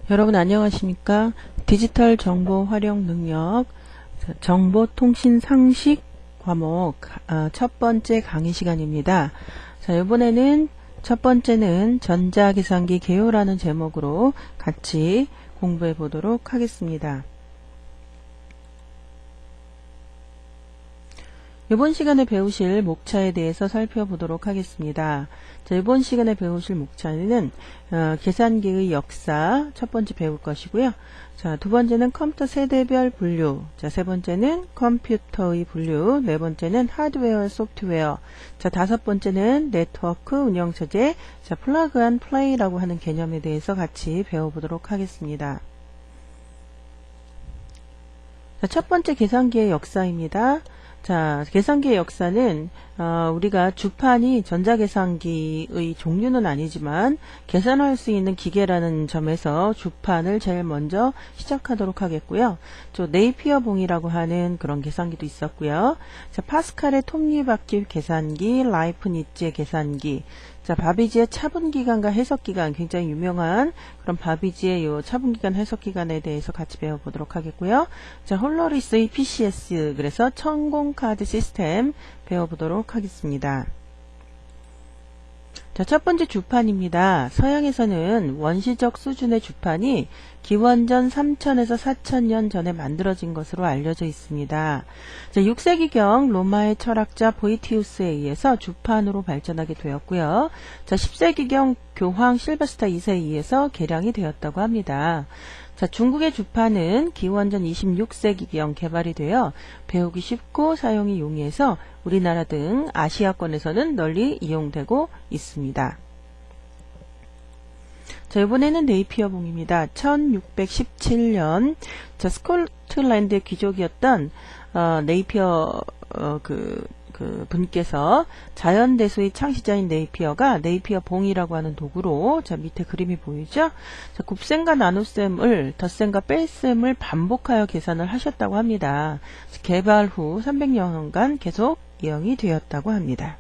여러분 안녕하십니까? 디지털 정보 활용 능력 정보통신 상식 과목 첫 번째 강의 시간입니다. 자, 이번에는 첫 번째는 전자계산기 개요라는 제목으로 같이 공부해 보도록 하겠습니다. 이번 시간에 배우실 목차에 대해서 살펴보도록 하겠습니다. 자, 이번 시간에 배우실 목차는 계산기의 역사 첫 번째 배울 것이고요. 자, 두 번째는 컴퓨터 세대별 분류, 자, 세 번째는 컴퓨터의 분류, 네 번째는 하드웨어, 소프트웨어, 자, 다섯 번째는 네트워크 운영체제, 자, 플러그 앤 플레이라고 하는 개념에 대해서 같이 배워보도록 하겠습니다. 자, 첫 번째 계산기의 역사입니다. 자, 계산기의 역사는 우리가 주판이 전자계산기의 종류는 아니지만 계산할 수 있는 기계라는 점에서 주판을 제일 먼저 시작하도록 하겠고요. 또 네이피어 봉이라고 하는 그런 계산기도 있었고요. 자, 파스칼의 톱니바퀴 계산기, 라이프니츠의 계산기, 자, 바비지의 차분기간과 해석기간, 굉장히 유명한 그런 바비지의 요 차분기간, 해석기간에 대해서 같이 배워보도록 하겠고요. 자, 홀러리스의 PCS, 그래서 천공카드 시스템 배워보도록 하겠습니다. 자, 첫 번째 주판입니다. 서양에서는 원시적 수준의 주판이 기원전 3000에서 4000년 전에 만들어진 것으로 알려져 있습니다. 자, 6세기경 로마의 철학자 보이티우스에 의해서 주판으로 발전하게 되었고요. 자, 10세기경 교황 실베스타 2세에 의해서 개량이 되었다고 합니다. 자, 중국의 주판은 기원전 26세기경 개발이 되어 배우기 쉽고 사용이 용이해서 우리나라 등 아시아권에서는 널리 이용되고 있습니다. 자, 이번에는 네이피어 봉입니다. 1617년 자, 스코틀랜드의 귀족이었던 네이피어 분께서 자연대수의 창시자인 네이피어가 네이피어 봉이라고 하는 도구로, 자, 밑에 그림이 보이죠? 자, 곱셈과 나눗셈을, 덧셈과 뺄셈을 반복하여 계산을 하셨다고 합니다. 개발 후 300년간 계속 이용이 되었다고 합니다.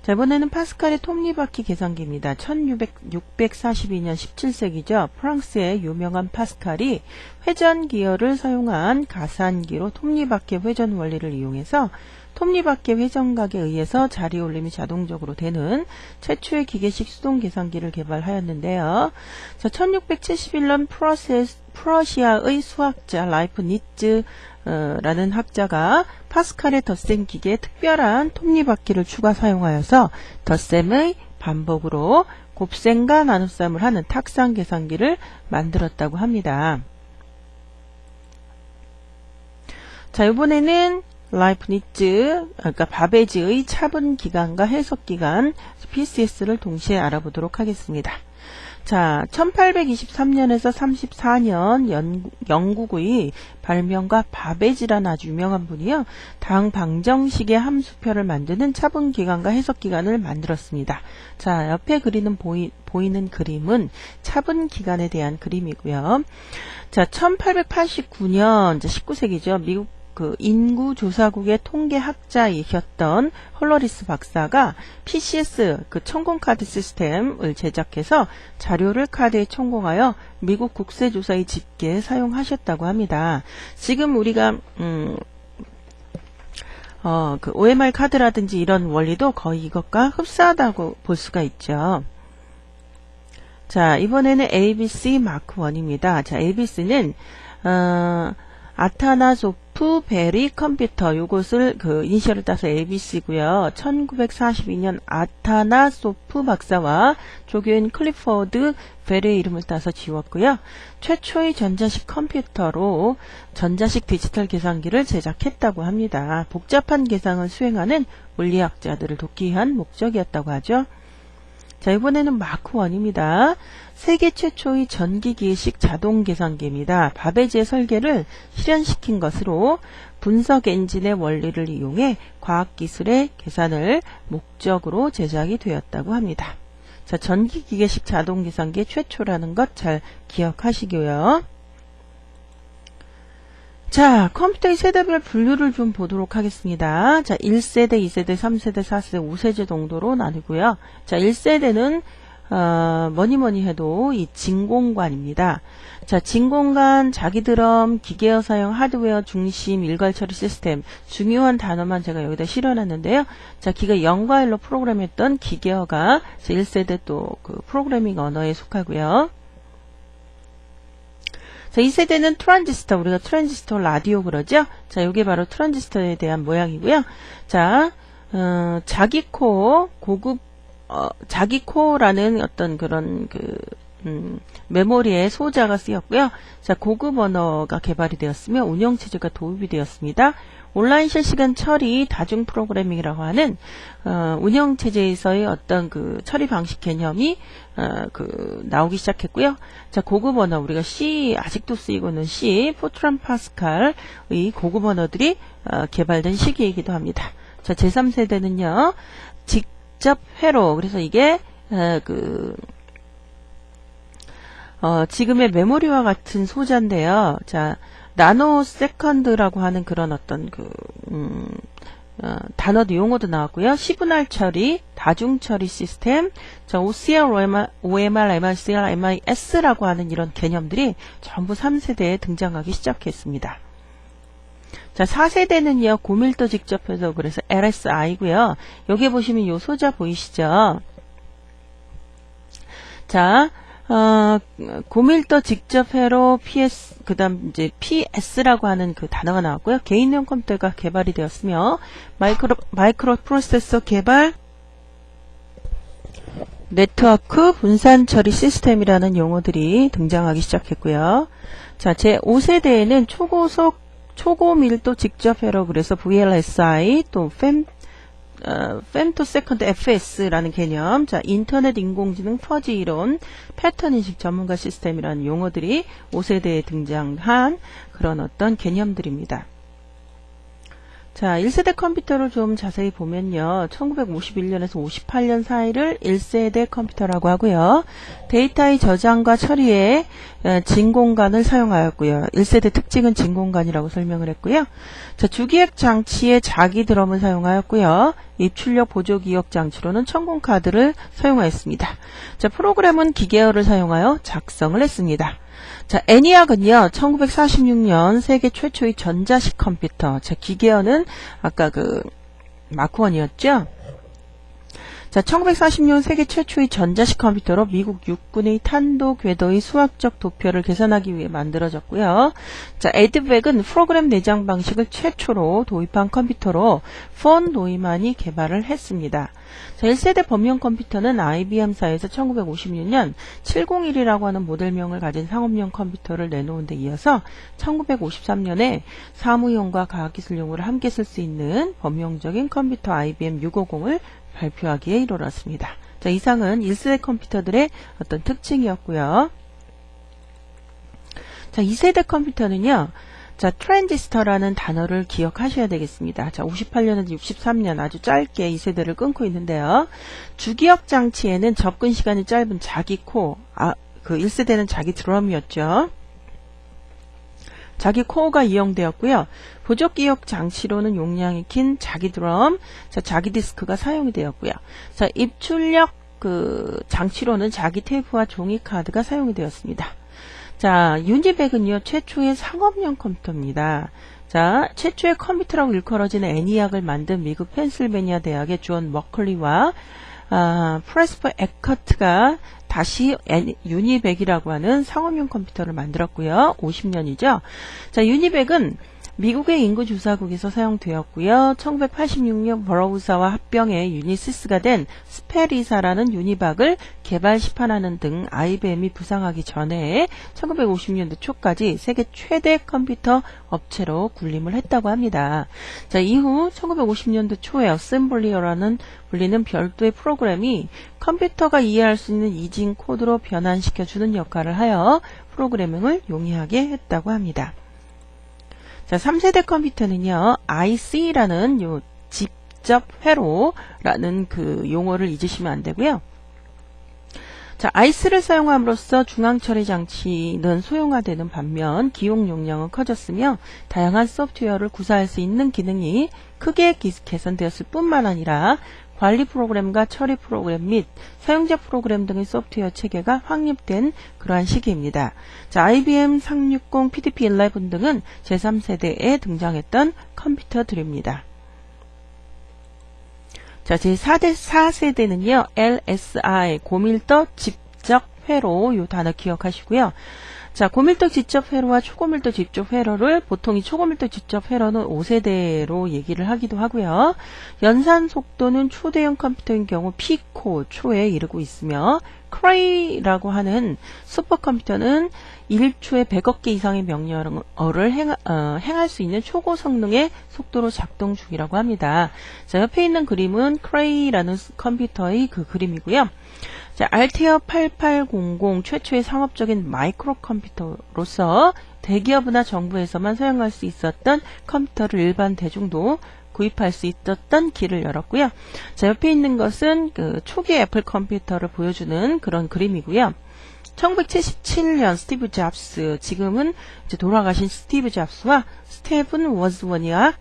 자, 이번에는 파스칼의 톱니바퀴 계산기입니다. 1642년 17세기죠. 프랑스의 유명한 파스칼이 회전 기어를 사용한 가산기로 톱니바퀴 회전 원리를 이용해서 톱니바퀴 회전각에 의해서 자리 올림이 자동적으로 되는 최초의 기계식 수동 계산기를 개발하였는데요. 자, 1671년 프러시아의 수학자 라이프니츠 라는 학자가 파스칼의 덧셈 기계에 특별한 톱니바퀴를 추가 사용하여서 덧셈의 반복으로 곱셈과 나눗셈을 하는 탁상 계산기를 만들었다고 합니다. 자, 이번에는 라이프니츠, 그러니까 바베지의 차분 기간과 해석 기간 PCS를 동시에 알아보도록 하겠습니다. 자, 1823년에서 34년 영국의 발명가 바베지라는 아주 유명한 분이요. 당 방정식의 함수표를 만드는 차분기간과 해석기간을 만들었습니다. 자, 옆에 보이는 그림은 차분기간에 대한 그림이고요. 자, 1889년, 19세기죠. 미국 인구조사국의 통계학자이셨던 홀러리스 박사가 PCS, 천공카드 시스템을 제작해서 자료를 카드에 첨공하여 미국 국세조사의 집계에 사용하셨다고 합니다. 지금 우리가 OMR 카드라든지 이런 원리도 거의 이것과 흡사하다고 볼 수가 있죠. 자, 이번에는 ABC 마크 1입니다. 자, ABC는 아타나소프 베리 컴퓨터, 요것을 이니셜을 따서 ABC고요. 1942년 아타나소프 박사와 조교인 클리포드 베리의 이름을 따서 지웠고요. 최초의 전자식 컴퓨터로 전자식 디지털 계산기를 제작했다고 합니다. 복잡한 계산을 수행하는 물리학자들을 돕기 위한 목적이었다고 하죠. 자, 이번에는 마크 1입니다. 세계 최초의 전기기계식 자동계산기입니다. 바베지의 설계를 실현시킨 것으로 분석 엔진의 원리를 이용해 과학기술의 계산을 목적으로 제작이 되었다고 합니다. 자, 전기기계식 자동계산기의 최초라는 것 잘 기억하시고요. 자, 컴퓨터의 세대별 분류를 좀 보도록 하겠습니다. 자, 1세대, 2세대, 3세대, 4세대, 5세대 정도로 나누고요. 자, 1세대는 뭐니 해도 이 진공관입니다. 자, 진공관, 자기 드럼, 기계어 사용, 하드웨어 중심, 일괄 처리 시스템. 중요한 단어만 제가 여기다 실어놨는데요. 자, 기가 0과 1로 프로그램했던 기계어가 1세대 또 그 프로그래밍 언어에 속하고요. 자, 2세대는 트랜지스터, 우리가 트랜지스터 라디오 그러죠? 자, 이게 바로 트랜지스터에 대한 모양이고요. 자, 자기 코어라는 어떤 그런 메모리의 소자가 쓰였고요. 자, 고급 언어가 개발이 되었으며 운영체제가 도입이 되었습니다. 온라인 실시간 처리 다중 프로그래밍이라고 하는 운영체제에서의 어떤 그 처리 방식 개념이 나오기 시작했고요. 자, 고급 언어 우리가 C 아직도 쓰이고 있는 C, 포트란 파스칼의 고급 언어들이 개발된 시기이기도 합니다. 자, 제3세대는요. 직접 회로 그래서 이게 지금의 메모리와 같은 소자인데요. 자, 나노 세컨드라고 하는 그런 어떤 단어도 용어도 나왔고요. 시분할 처리, 다중 처리 시스템, 자, OCR, OMR, MRCR, MIS라고 하는 이런 개념들이 전부 3세대에 등장하기 시작했습니다. 자, 4세대는요, 고밀도 직접해서 그래서 LSI고요. 여기 보시면 요 소자 보이시죠? 자, 고밀도 직접 회로 PS, 그 다음 이제 PS라고 하는 그 단어가 나왔고요. 개인용 컴퓨터가 개발이 되었으며, 마이크로 프로세서 개발, 네트워크 분산 처리 시스템이라는 용어들이 등장하기 시작했고요. 자, 제 5세대에는 초고밀도 직접 회로 그래서 VLSI 또 femtoSecond FS라는 개념, 자, 인터넷 인공지능 퍼지 이론, 패턴 인식 전문가 시스템이라는 용어들이 5세대에 등장한 그런 어떤 개념들입니다. 자, 1세대 컴퓨터를 좀 자세히 보면요. 1951년에서 58년 사이를 1세대 컴퓨터라고 하고요. 데이터의 저장과 처리에 진공관을 사용하였고요. 1세대 특징은 진공관이라고 설명을 했고요. 자, 주기획 장치에 자기 드럼을 사용하였고요. 입출력 보조 기억 장치로는 천공카드를 사용하였습니다. 자, 프로그램은 기계어를 사용하여 작성을 했습니다. 자, ENIAC은요, 1946년 세계 최초의 전자식 컴퓨터. 자, 기계어는 아까 마크1이었죠? 자, 1946년 세계 최초의 전자식 컴퓨터로 미국 육군의 탄도 궤도의 수학적 도표를 계산하기 위해 만들어졌고요. 자, 에드벡은 프로그램 내장 방식을 최초로 도입한 컴퓨터로 폰 노이만이 개발을 했습니다. 자, 1세대 범용 컴퓨터는 IBM사에서 1956년 701이라고 하는 모델명을 가진 상업용 컴퓨터를 내놓은 데 이어서 1953년에 사무용과 과학기술용으로 함께 쓸 수 있는 범용적인 컴퓨터 IBM 650을 발표하기에 이르렀습니다. 자, 이상은 1세대 컴퓨터들의 어떤 특징이었고요. 자, 2세대 컴퓨터는요. 자, 트랜지스터라는 단어를 기억하셔야 되겠습니다. 자, 58년에서 63년 아주 짧게 2세대를 끊고 있는데요. 주기억 장치에는 접근 시간이 짧은 자기 코어, 그 1세대는 자기 드럼이었죠. 자기 코어가 이용되었고요. 보조기억 장치로는 용량이 긴 자기 드럼, 자, 자기 디스크가 사용이 되었고요. 자, 입출력 장치로는 자기 테이프와 종이 카드가 사용이 되었습니다. 자, 유니백은요, 최초의 상업용 컴퓨터입니다. 자, 최초의 컴퓨터라고 일컬어지는 ENIAC을 만든 미국 펜실베니아 대학의 존 머클리와 프레스퍼 에커트가 다시 유니백이라고 하는 상업용 컴퓨터를 만들었고요. 50년이죠. 자, 유니백은 미국의 인구주사국에서 사용되었고요. 1986년 버러우사와 합병해 유니시스가 된 스페리사라는 유니박을 개발 시판하는 등 IBM이 부상하기 전에 1950년대 초까지 세계 최대 컴퓨터 업체로 군림을 했다고 합니다. 자, 이후 1950년대 초에 어셈블리어라는 불리는 별도의 프로그램이 컴퓨터가 이해할 수 있는 이진 코드로 변환시켜주는 역할을 하여 프로그래밍을 용이하게 했다고 합니다. 자, 3세대 컴퓨터는요, IC라는 요 직접 회로라는 그 용어를 잊으시면 안 되고요. 자, IC를 사용함으로써 중앙 처리 장치는 소형화되는 반면 기용 용량은 커졌으며 다양한 소프트웨어를 구사할 수 있는 기능이 크게 개선되었을 뿐만 아니라 관리 프로그램과 처리 프로그램 및 사용자 프로그램 등의 소프트웨어 체계가 확립된 그러한 시기입니다. 자, IBM 360, PDP-11 등은 제3세대에 등장했던 컴퓨터들입니다. 자, 제4세대는요, LSI, 고밀도 집적 회로, 요 단어 기억하시고요. 자, 고밀도 집적 회로와 초고밀도 집적 회로를 보통 이 초고밀도 집적 회로는 5세대로 얘기를 하기도 하고요. 연산 속도는 초대형 컴퓨터인 경우 피코 초에 이르고 있으며 크레이라고 하는 슈퍼컴퓨터는 1초에 100억 개 이상의 명령어를 행할 수 있는 초고 성능의 속도로 작동 중이라고 합니다. 자, 옆에 있는 그림은 크레이라는 컴퓨터의 그 그림이고요. 자, 알테어 8800 최초의 상업적인 마이크로 컴퓨터로서 대기업이나 정부에서만 사용할 수 있었던 컴퓨터를 일반 대중도 구입할 수 있었던 길을 열었고요. 자, 옆에 있는 것은 그 초기 애플 컴퓨터를 보여주는 그런 그림이고요. 1977년 스티브 잡스, 지금은 이제 돌아가신 스티브 잡스와 스테븐 워즈워니아에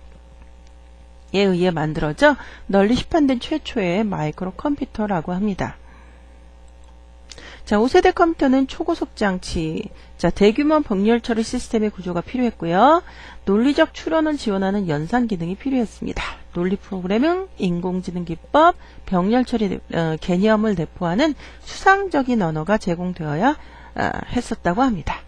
의해 만들어져 널리 시판된 최초의 마이크로 컴퓨터라고 합니다. 자, 5세대 컴퓨터는 초고속 장치, 자, 대규모 병렬 처리 시스템의 구조가 필요했고요. 논리적 추론을 지원하는 연산 기능이 필요했습니다. 논리 프로그래밍, 인공지능 기법, 병렬 처리 개념을 내포하는 추상적인 언어가 제공되어야 했었다고 합니다.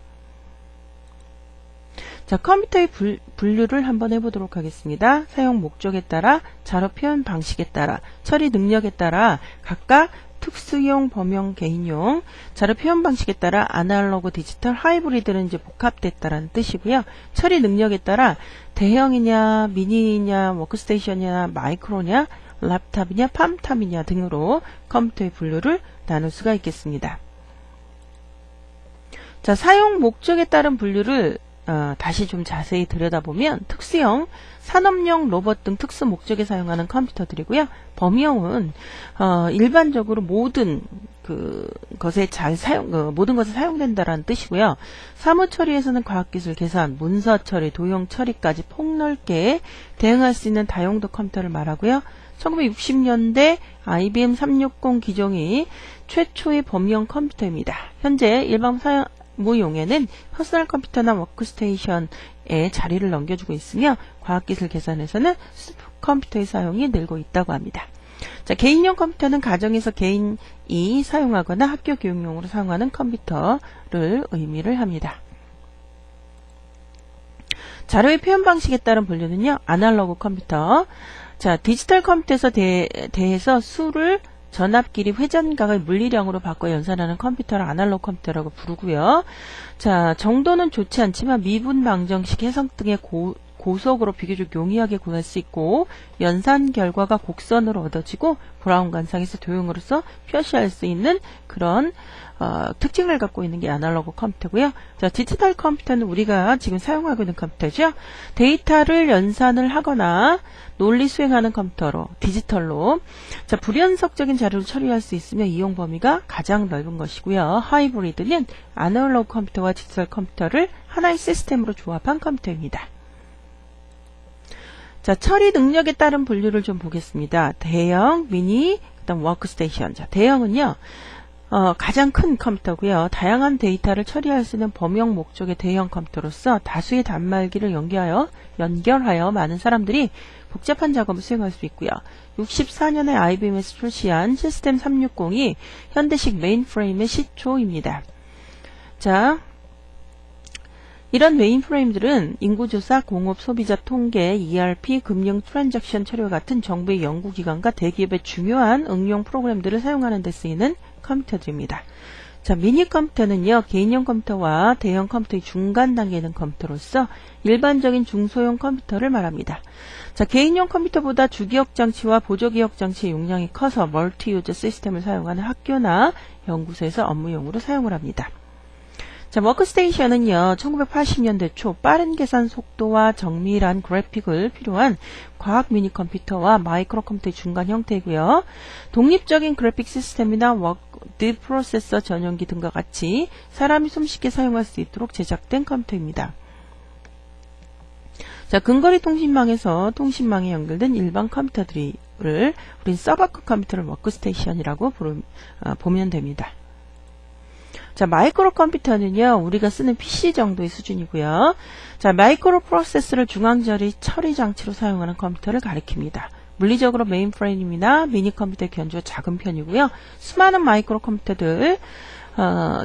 자, 컴퓨터의 분류를 한번 해보도록 하겠습니다. 사용 목적에 따라, 자료 표현 방식에 따라, 처리 능력에 따라 각각 특수용, 범용, 개인용, 자료 표현 방식에 따라 아날로그, 디지털, 하이브리드는 이제 복합됐다라는 뜻이고요. 처리 능력에 따라 대형이냐, 미니냐, 워크스테이션이냐, 마이크로냐, 랩탑이냐, 팜탑이냐 등으로 컴퓨터의 분류를 나눌 수가 있겠습니다. 자, 사용 목적에 따른 분류를 다시 좀 자세히 들여다보면 특수형, 산업용 로봇 등 특수 목적에 사용하는 컴퓨터들이고요. 범용은 일반적으로 모든 것에 모든 것에 사용된다라는 뜻이고요. 사무 처리에서는 과학기술 계산, 문서 처리, 도형 처리까지 폭넓게 대응할 수 있는 다용도 컴퓨터를 말하고요. 1960년대 IBM 360 기종이 최초의 범용 컴퓨터입니다. 현재 일반 사무용에는 퍼스널 컴퓨터나 워크스테이션에 자리를 넘겨주고 있으며 과학기술 계산에서는 슈퍼컴퓨터의 사용이 늘고 있다고 합니다. 자, 개인용 컴퓨터는 가정에서 개인이 사용하거나 학교 교육용으로 사용하는 컴퓨터를 의미를 합니다. 자료의 표현 방식에 따른 분류는요, 아날로그 컴퓨터. 자, 디지털 컴퓨터에서 대해서 수를 전압 길이 회전각을 물리량으로 바꿔 연산하는 컴퓨터를 아날로그 컴퓨터라고 부르고요. 자, 정도는 좋지 않지만 미분, 방정식, 해석 등의 고속으로 비교적 용이하게 구할 수 있고 연산 결과가 곡선으로 얻어지고 브라운 관상에서 도형으로서 표시할 수 있는 그런 특징을 갖고 있는 게 아날로그 컴퓨터고요. 자, 디지털 컴퓨터는 우리가 지금 사용하고 있는 컴퓨터죠. 데이터를 연산을 하거나 논리 수행하는 컴퓨터로, 디지털로, 자, 불연속적인 자료를 처리할 수 있으며 이용 범위가 가장 넓은 것이고요. 하이브리드는 아날로그 컴퓨터와 디지털 컴퓨터를 하나의 시스템으로 조합한 컴퓨터입니다. 자, 처리 능력에 따른 분류를 좀 보겠습니다. 대형, 미니, 그다음 워크스테이션. 자, 대형은요, 가장 큰 컴퓨터고요. 다양한 데이터를 처리할 수 있는 범용 목적의 대형 컴퓨터로서 다수의 단말기를 연결하여 많은 사람들이 복잡한 작업을 수행할 수 있고요. 64년에 IBM에서 출시한 시스템 360이 현대식 메인프레임의 시초입니다. 자, 이런 메인프레임들은 인구조사, 공업, 소비자 통계, ERP, 금융 트랜잭션 처리와 같은 정부의 연구기관과 대기업의 중요한 응용 프로그램들을 사용하는 데 쓰이는 컴퓨터들입니다. 자, 미니 컴퓨터는요, 개인용 컴퓨터와 대형 컴퓨터의 중간 단계에 있는 컴퓨터로서 일반적인 중소형 컴퓨터를 말합니다. 자, 개인용 컴퓨터보다 주기억 장치와 보조기억 장치의 용량이 커서 멀티 유저 시스템을 사용하는 학교나 연구소에서 업무용으로 사용을 합니다. 자, 워크스테이션은요, 1980년대 초 빠른 계산 속도와 정밀한 그래픽을 필요한 과학 미니 컴퓨터와 마이크로 컴퓨터의 중간 형태이고요. 독립적인 그래픽 시스템이나 워드 프로세서 전용기 등과 같이 사람이 손쉽게 사용할 수 있도록 제작된 컴퓨터입니다. 자, 근거리 통신망에서 통신망에 연결된 일반 컴퓨터들이 컴퓨터를 우린 서버급 컴퓨터를 워크스테이션이라고 보면 됩니다. 자, 마이크로 컴퓨터는요, 우리가 쓰는 PC 정도의 수준이고요. 자, 마이크로 프로세서를 중앙 처리 장치로 사용하는 컴퓨터를 가리킵니다. 물리적으로 메인프레임이나 미니 컴퓨터의 견주가 작은 편이고요. 수많은 마이크로 컴퓨터들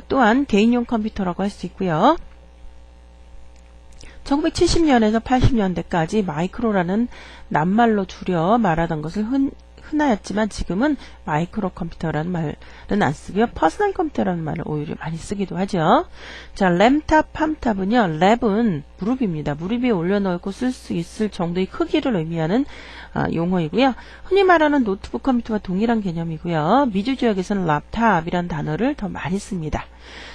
또한 개인용 컴퓨터라고 할 수 있고요. 1970년에서 80년대까지 마이크로라는 낱말로 줄여 말하던 것을 흔하였지만 지금은 마이크로 컴퓨터라는 말은 안 쓰고요. 퍼스널 컴퓨터라는 말을 오히려 많이 쓰기도 하죠. 자, 램탑, 팜탑은요. 랩은 무릎입니다. 무릎 위에 올려놓고 쓸 수 있을 정도의 크기를 의미하는 용어이고요. 흔히 말하는 노트북 컴퓨터와 동일한 개념이고요. 미주 지역에서는 laptop이라는 단어를 더 많이 씁니다.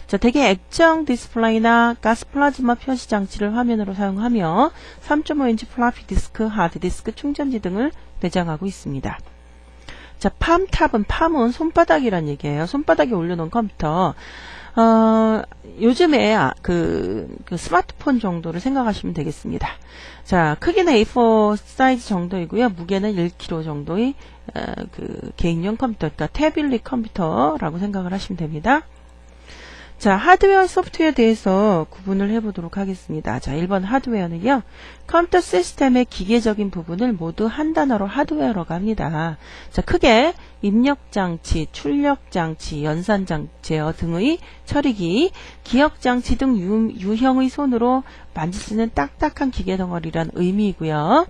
자, 대개 액정 디스플레이나 가스 플라즈마 표시 장치를 화면으로 사용하며 3.5인치 플라피 디스크, 하드 디스크, 충전지 등을 내장하고 있습니다. 자, 팜은 손바닥이란 얘기예요. 손바닥에 올려놓은 컴퓨터. 요즘에 그 스마트폰 정도를 생각하시면 되겠습니다. 자, 크기는 A4 사이즈 정도이고요. 무게는 1kg 정도의 그 개인용 컴퓨터, 그러니까 태블릿 컴퓨터라고 생각을 하시면 됩니다. 자, 하드웨어, 소프트웨어에 대해서 구분을 해보도록 하겠습니다. 자, 1번 하드웨어는요, 컴퓨터 시스템의 기계적인 부분을 모두 한 단어로 하드웨어라고 합니다. 자, 크게 입력장치, 출력장치, 연산장 제어 등의 처리기, 기억장치 등 유형의 손으로 만질 수 있는 딱딱한 기계 덩어리란 의미이고요.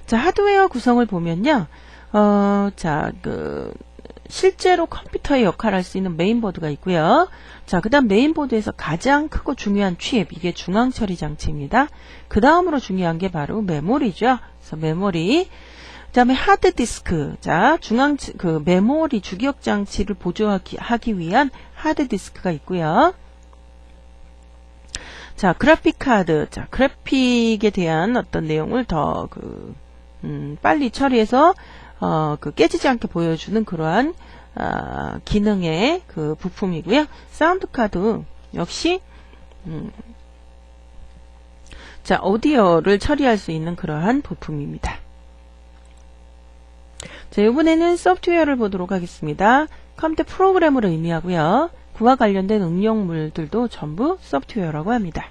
자, 하드웨어 구성을 보면요, 실제로 컴퓨터의 역할을 할 수 있는 메인보드가 있고요. 자, 그 다음 메인보드에서 가장 크고 중요한 칩, 이게 중앙처리 장치입니다. 그 다음으로 중요한 게 바로 메모리죠. 그래서 메모리. 그 다음에 하드디스크. 자, 메모리 주기억 장치를 보조하기 위한 하드디스크가 있고요. 자, 그래픽 카드. 자, 그래픽에 대한 어떤 내용을 더 빨리 처리해서 깨지지 않게 보여주는 그러한 기능의 그 부품이고요. 사운드 카드 역시 자, 오디오를 처리할 수 있는 그러한 부품입니다. 자, 이번에는 소프트웨어를 보도록 하겠습니다. 컴퓨터 프로그램을 의미하고요. 그와 관련된 응용물들도 전부 소프트웨어라고 합니다.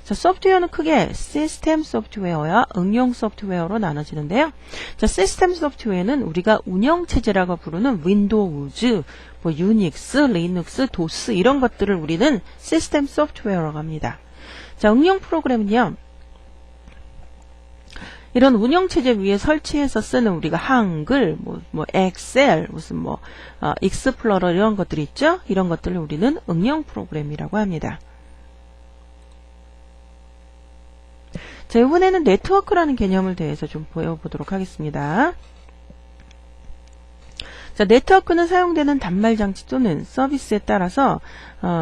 자, 소프트웨어는 크게 시스템 소프트웨어와 응용 소프트웨어로 나눠지는데요. 자, 시스템 소프트웨어는 우리가 운영체제라고 부르는 윈도우즈, 유닉스, 리눅스, 도스 이런 것들을 우리는 시스템 소프트웨어라고 합니다. 자, 응용 프로그램은요, 이런 운영체제 위에 설치해서 쓰는 우리가 한글, 엑셀, 익스플로러 이런 것들이 있죠? 이런 것들을 우리는 응용 프로그램이라고 합니다. 자, 이번에는 네트워크라는 개념을 대해서 좀 보여보도록 하겠습니다. 자, 네트워크는 사용되는 단말장치 또는 서비스에 따라서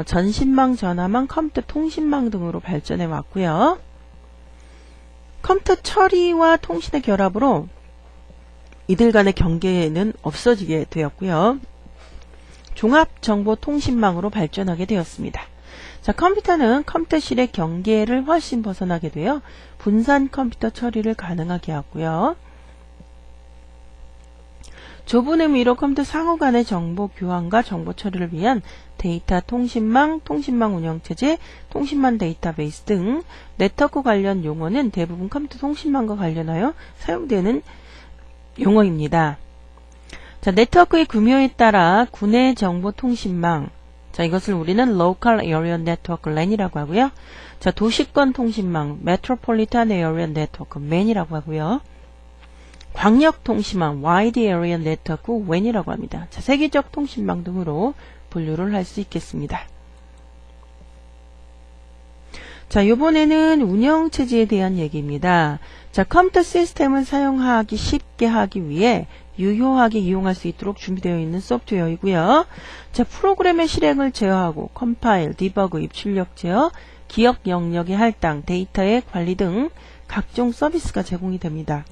전신망, 전화망, 컴퓨터 통신망 등으로 발전해 왔고요. 컴퓨터 처리와 통신의 결합으로 이들 간의 경계는 없어지게 되었고요. 종합정보통신망으로 발전하게 되었습니다. 자, 컴퓨터는 컴퓨터실의 경계를 훨씬 벗어나게 되어 분산 컴퓨터 처리를 가능하게 하고요. 좁은 의미로 컴퓨터 상호 간의 정보 교환과 정보 처리를 위한 데이터 통신망, 통신망 운영체제, 통신망 데이터베이스 등 네트워크 관련 용어는 대부분 컴퓨터 통신망과 관련하여 사용되는 용어입니다. 자, 네트워크의 규모에 따라 구내 정보 통신망, 자, 이것을 우리는 Local Area Network LAN이라고 하고요. 자, 도시권 통신망 Metropolitan Area Network MAN이라고 하고요. 광역 통신망 Wide Area Network WAN이라고 합니다. 자, 세계적 통신망 등으로 분류를 할 수 있겠습니다. 자, 요번에는 운영체제에 대한 얘기입니다. 자, 컴퓨터 시스템을 사용하기 쉽게 하기 위해 유효하게 이용할 수 있도록 준비되어 있는 소프트웨어이고요. 자, 프로그램의 실행을 제어하고 컴파일, 디버그, 입출력 제어, 기억 영역의 할당, 데이터의 관리 등 각종 서비스가 제공이 됩니다.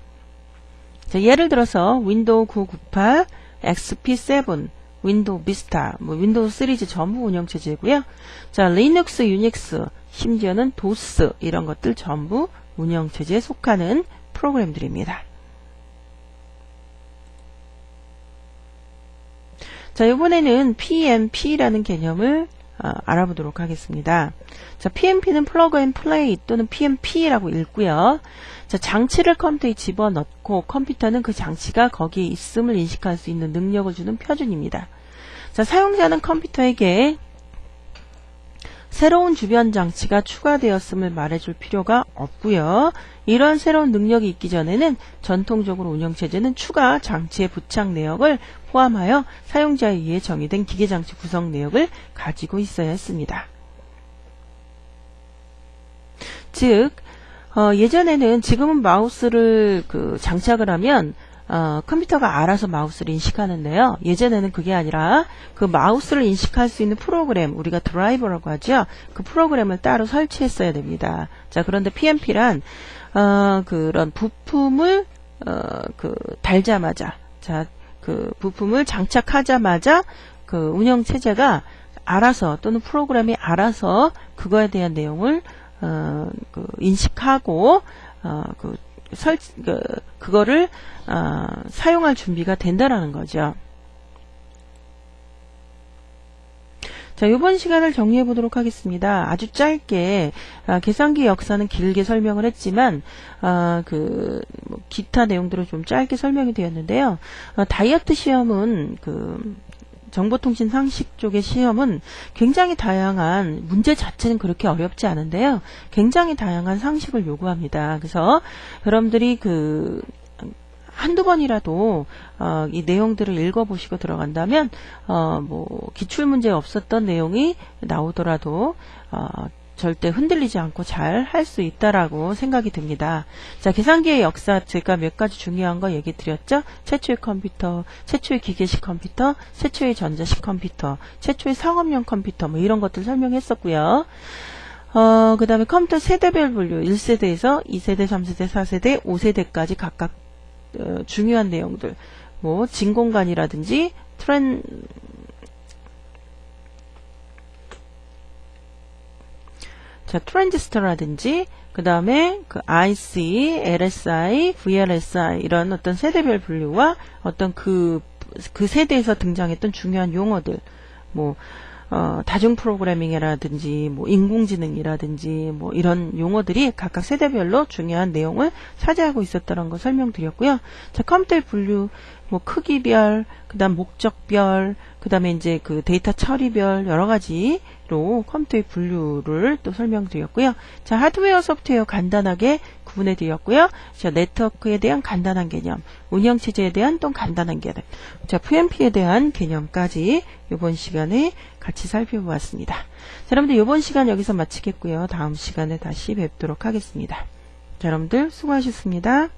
자, 예를 들어서 윈도우 998, XP7, 윈도우 비스타, 윈도우 시리즈 전부 운영체제고요. 자, 리눅스, 유닉스, 심지어는 도스 이런 것들 전부 운영체제에 속하는 프로그램들입니다. 자, 이번에는 PMP라는 개념을 알아보도록 하겠습니다. 자, PMP는 플러그 앤 플레이 또는 PMP라고 읽고요. 자, 장치를 컴퓨터에 집어넣고 컴퓨터는 그 장치가 거기에 있음을 인식할 수 있는 능력을 주는 표준입니다. 자, 사용자는 컴퓨터에게 새로운 주변 장치가 추가되었음을 말해줄 필요가 없고요. 이런 새로운 능력이 있기 전에는 전통적으로 운영체제는 추가 장치의 부착 내역을 포함하여 사용자에 의해 정의된 기계장치 구성 내역을 가지고 있어야 했습니다. 즉, 예전에는 지금은 마우스를 장착을 하면 컴퓨터가 알아서 마우스를 인식하는데요. 예전에는 그게 아니라 그 마우스를 인식할 수 있는 프로그램, 우리가 드라이버라고 하죠. 그 프로그램을 따로 설치했어야 됩니다. 자, 그런데 PMP란 그런 부품을 달자마자, 자, 그 부품을 장착하자마자 그 운영 체제가 알아서 또는 프로그램이 알아서 그거에 대한 내용을 인식하고 그거를 사용할 준비가 된다라는 거죠. 자, 이번 시간을 정리해 보도록 하겠습니다. 아주 짧게 계산기 역사는 길게 설명을 했지만 기타 내용들은 좀 짧게 설명이 되었는데요. 다이어트 시험은 정보통신 상식 쪽의 시험은 굉장히 다양한, 문제 자체는 그렇게 어렵지 않은데요. 굉장히 다양한 상식을 요구합니다. 그래서 여러분들이 한두 번이라도 이 내용들을 읽어보시고 들어간다면 기출문제에 없었던 내용이 나오더라도 절대 흔들리지 않고 잘 할 수 있다라고 생각이 듭니다. 자, 계산기의 역사, 제가 몇 가지 중요한 거 얘기 드렸죠? 최초의 컴퓨터, 최초의 기계식 컴퓨터, 최초의 전자식 컴퓨터, 최초의 상업용 컴퓨터, 뭐 이런 것들 설명했었고요. 그 다음에 컴퓨터 세대별 분류, 1세대에서 2세대, 3세대, 4세대, 5세대까지 각각 중요한 내용들, 뭐 진공관이라든지 트랜지스터라든지 그 다음에 IC, LSI, VLSI 이런 어떤 세대별 분류와 어떤 그 세대에서 등장했던 중요한 용어들, 뭐 다중 프로그래밍이라든지 뭐 인공지능이라든지 뭐 이런 용어들이 각각 세대별로 중요한 내용을 차지하고 있었다는 거 설명드렸고요. 자, 컴퓨터의 분류, 뭐 크기별, 그다음 목적별, 그다음에 이제 데이터 처리별 여러 가지로 컴퓨터의 분류를 또 설명드렸고요. 자, 하드웨어, 소프트웨어 간단하게 구분해 드렸고요. 자, 네트워크에 대한 간단한 개념, 운영체제에 대한 또 간단한 개념, 자, PMP에 대한 개념까지 이번 시간에 같이 살펴보았습니다. 자, 여러분들 이번 시간 여기서 마치겠고요. 다음 시간에 다시 뵙도록 하겠습니다. 자, 여러분들 수고하셨습니다.